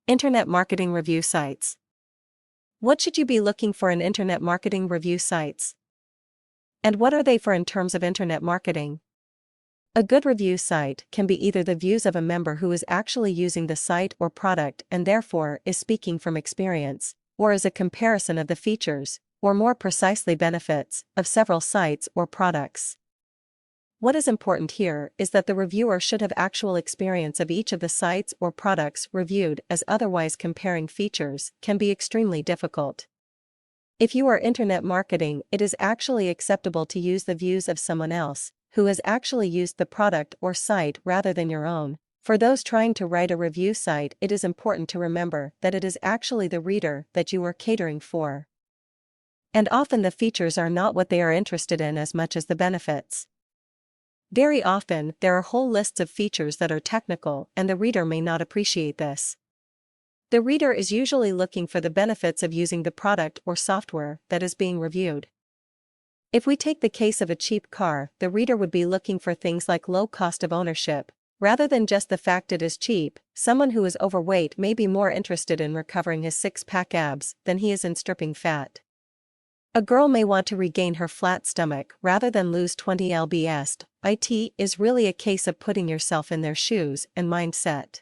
Internet marketing review sites. What should you be looking for in internet marketing review sites? And what are they for in terms of internet marketing? A good review site can be either the views of a member who is actually using the site or product and therefore is speaking from experience, or is a comparison of the features, or more precisely benefits, of several sites or products. What is important here is that the reviewer should have actual experience of each of the sites or products reviewed, as otherwise comparing features can be extremely difficult. If you are internet marketing, it is actually acceptable to use the views of someone else who has actually used the product or site rather than your own. For those trying to write a review site, it is important to remember that it is actually the reader that you are catering for. And often the features are not what they are interested in as much as the benefits. Very often, there are whole lists of features that are technical, and the reader may not appreciate this. The reader is usually looking for the benefits of using the product or software that is being reviewed. If we take the case of a cheap car, the reader would be looking for things like low cost of ownership, rather than just the fact it is cheap. Someone who is overweight may be more interested in recovering his six-pack abs than he is in stripping fat. A girl may want to regain her flat stomach rather than lose 20 lbs. It is really a case of putting yourself in their shoes and mindset.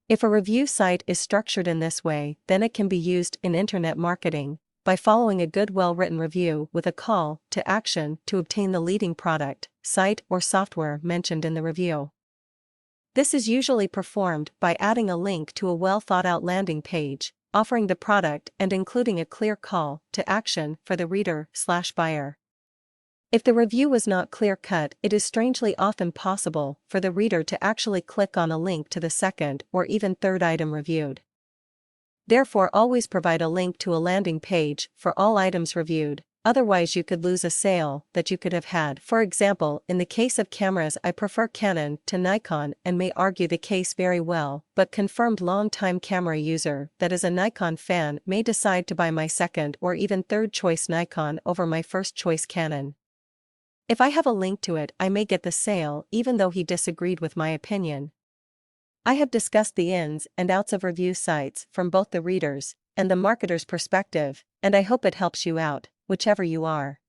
If a review site is structured in this way, then it can be used in internet marketing by following a good well-written review with a call to action to obtain the leading product, site or software mentioned in the review. This is usually performed by adding a link to a well-thought-out landing page, offering the product and including a clear call to action for the reader/buyer. If the review was not clear-cut, it is strangely often possible for the reader to actually click on a link to the second or even third item reviewed. Therefore, always provide a link to a landing page for all items reviewed, otherwise you could lose a sale that you could have had. For example, in the case of cameras, I prefer Canon to Nikon and may argue the case very well, but confirmed long-time camera user that is a Nikon fan may decide to buy my second or even third choice Nikon over my first choice Canon. If I have a link to it, I may get the sale even though he disagreed with my opinion. I have discussed the ins and outs of review sites from both the reader's and the marketer's perspective, and I hope it helps you out, whichever you are.